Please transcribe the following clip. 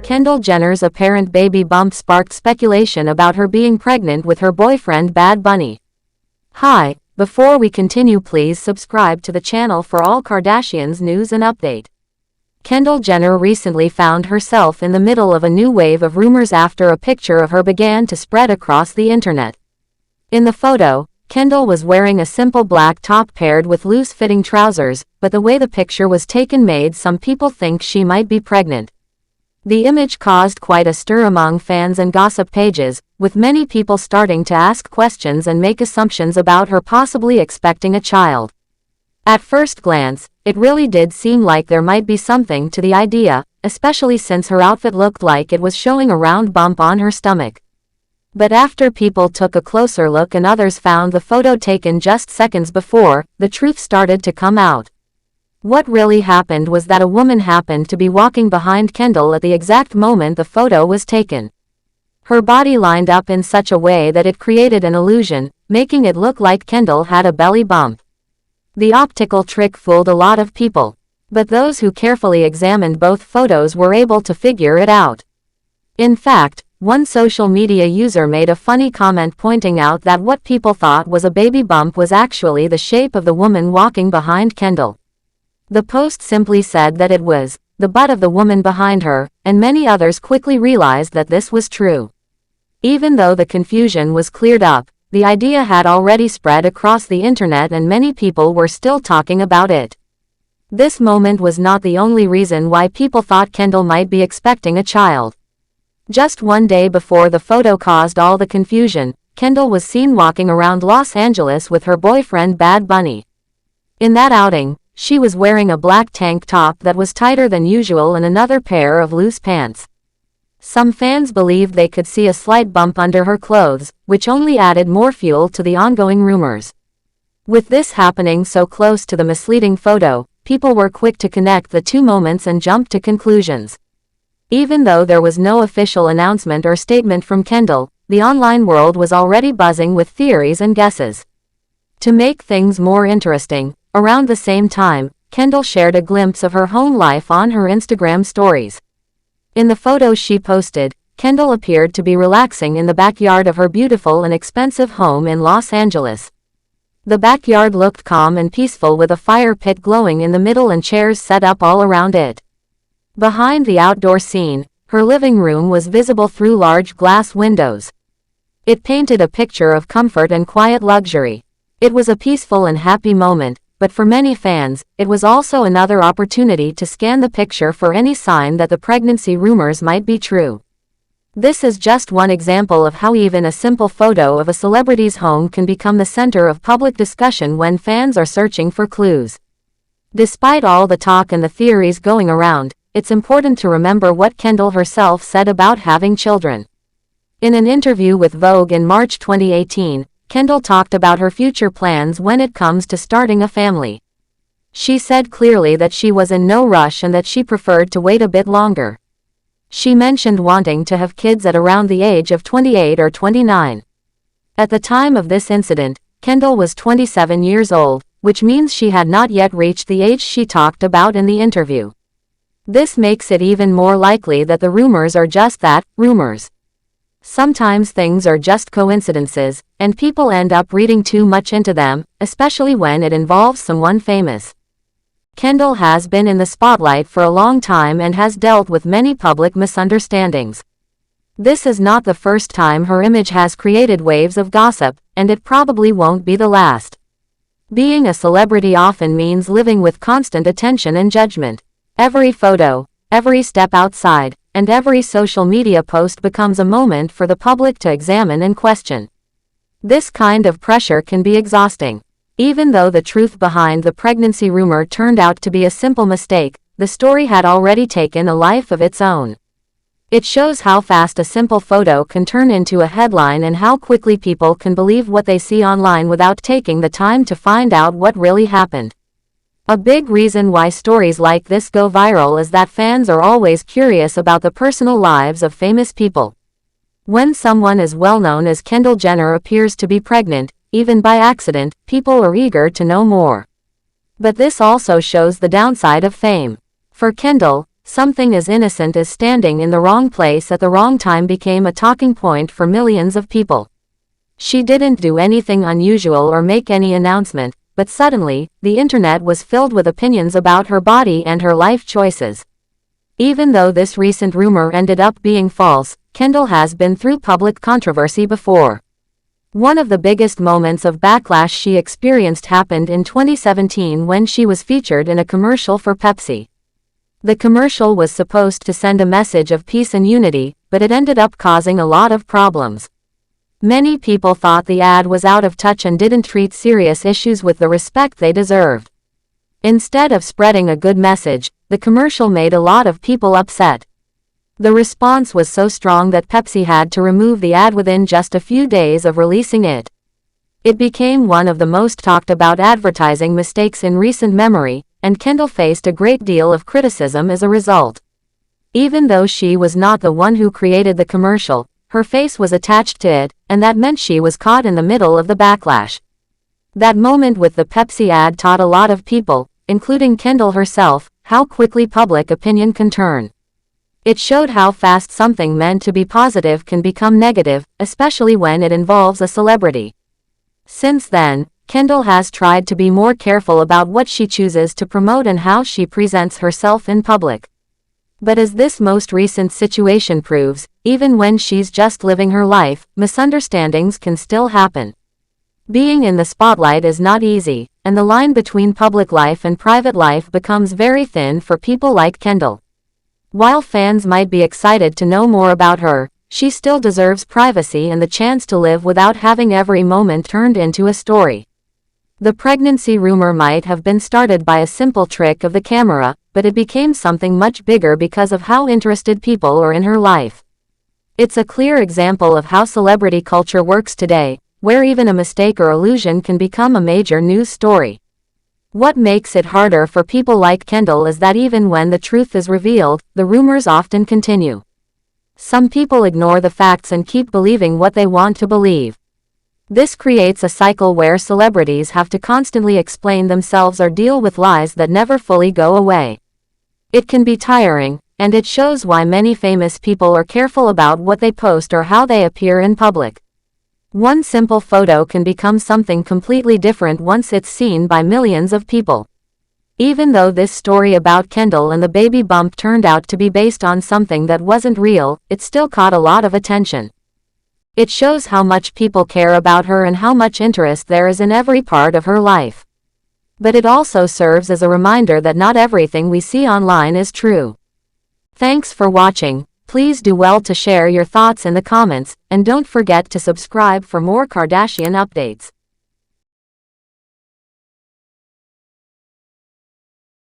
Kendall Jenner's apparent baby bump sparked speculation about her being pregnant with her boyfriend Bad Bunny. Hi, before we continue, please subscribe to the channel for all Kardashians news and update. Kendall Jenner recently found herself in the middle of a new wave of rumors after a picture of her began to spread across the internet. In the photo, Kendall was wearing a simple black top paired with loose-fitting trousers, but the way the picture was taken made some people think she might be pregnant. The image caused quite a stir among fans and gossip pages, with many people starting to ask questions and make assumptions about her possibly expecting a child. At first glance, it really did seem like there might be something to the idea, especially since her outfit looked like it was showing a round bump on her stomach. But after people took a closer look and others found the photo taken just seconds before, the truth started to come out. What really happened was that a woman happened to be walking behind Kendall at the exact moment the photo was taken. Her body lined up in such a way that it created an illusion, making it look like Kendall had a belly bump. The optical trick fooled a lot of people, but those who carefully examined both photos were able to figure it out. In fact, one social media user made a funny comment pointing out that what people thought was a baby bump was actually the shape of the woman walking behind Kendall. The post simply said that it was the butt of the woman behind her, and many others quickly realized that this was true. Even though the confusion was cleared up, the idea had already spread across the internet and many people were still talking about it. This moment was not the only reason why people thought Kendall might be expecting a child. Just one day before the photo caused all the confusion, Kendall was seen walking around Los Angeles with her boyfriend Bad Bunny. In that outing, she was wearing a black tank top that was tighter than usual and another pair of loose pants. Some fans believed they could see a slight bump under her clothes, which only added more fuel to the ongoing rumors. With this happening so close to the misleading photo, people were quick to connect the two moments and jump to conclusions. Even though there was no official announcement or statement from Kendall, the online world was already buzzing with theories and guesses. To make things more interesting, around the same time, Kendall shared a glimpse of her home life on her Instagram stories. In the photos she posted, Kendall appeared to be relaxing in the backyard of her beautiful and expensive home in Los Angeles. The backyard looked calm and peaceful with a fire pit glowing in the middle and chairs set up all around it. Behind the outdoor scene, her living room was visible through large glass windows. It painted a picture of comfort and quiet luxury. It was a peaceful and happy moment, but for many fans, it was also another opportunity to scan the picture for any sign that the pregnancy rumors might be true. This is just one example of how even a simple photo of a celebrity's home can become the center of public discussion when fans are searching for clues. Despite all the talk and the theories going around, it's important to remember what Kendall herself said about having children. In an interview with Vogue in March 2018, Kendall talked about her future plans when it comes to starting a family. She said clearly that she was in no rush and that she preferred to wait a bit longer. She mentioned wanting to have kids at around the age of 28 or 29. At the time of this incident, Kendall was 27 years old, which means she had not yet reached the age she talked about in the interview. This makes it even more likely that the rumors are just that, rumors. Sometimes things are just coincidences, and people end up reading too much into them, especially when it involves someone famous. Kendall has been in the spotlight for a long time and has dealt with many public misunderstandings. This is not the first time her image has created waves of gossip, and it probably won't be the last. Being a celebrity often means living with constant attention and judgment. Every photo, every step outside, and every social media post becomes a moment for the public to examine and question. This kind of pressure can be exhausting. Even though the truth behind the pregnancy rumor turned out to be a simple mistake, the story had already taken a life of its own. It shows how fast a simple photo can turn into a headline and how quickly people can believe what they see online without taking the time to find out what really happened. A big reason why stories like this go viral is that fans are always curious about the personal lives of famous people. When someone as well known as Kendall Jenner appears to be pregnant, even by accident, people are eager to know more. But this also shows the downside of fame. For Kendall, something as innocent as standing in the wrong place at the wrong time became a talking point for millions of people. She didn't do anything unusual or make any announcement, but suddenly, the internet was filled with opinions about her body and her life choices. Even though this recent rumor ended up being false, Kendall has been through public controversy before. One of the biggest moments of backlash she experienced happened in 2017 when she was featured in a commercial for Pepsi. The commercial was supposed to send a message of peace and unity, but it ended up causing a lot of problems. Many people thought the ad was out of touch and didn't treat serious issues with the respect they deserved. Instead of spreading a good message, the commercial made a lot of people upset. The response was so strong that Pepsi had to remove the ad within just a few days of releasing it. It became one of the most talked about advertising mistakes in recent memory, and Kendall faced a great deal of criticism as a result. Even though she was not the one who created the commercial, her face was attached to it, and that meant she was caught in the middle of the backlash. That moment with the Pepsi ad taught a lot of people, including Kendall herself, how quickly public opinion can turn. It showed how fast something meant to be positive can become negative, especially when it involves a celebrity. Since then, Kendall has tried to be more careful about what she chooses to promote and how she presents herself in public. But as this most recent situation proves, even when she's just living her life, misunderstandings can still happen. Being in the spotlight is not easy, and the line between public life and private life becomes very thin for people like Kendall. While fans might be excited to know more about her, she still deserves privacy and the chance to live without having every moment turned into a story. The pregnancy rumor might have been started by a simple trick of the camera, but it became something much bigger because of how interested people are in her life. It's a clear example of how celebrity culture works today, where even a mistake or illusion can become a major news story. What makes it harder for people like Kendall is that even when the truth is revealed, the rumors often continue. Some people ignore the facts and keep believing what they want to believe. This creates a cycle where celebrities have to constantly explain themselves or deal with lies that never fully go away. It can be tiring, and it shows why many famous people are careful about what they post or how they appear in public. One simple photo can become something completely different once it's seen by millions of people. Even though this story about Kendall and the baby bump turned out to be based on something that wasn't real, it still caught a lot of attention. It shows how much people care about her and how much interest there is in every part of her life. But it also serves as a reminder that not everything we see online is true. Thanks for watching. Please do well to share your thoughts in the comments, and don't forget to subscribe for more Kardashian updates.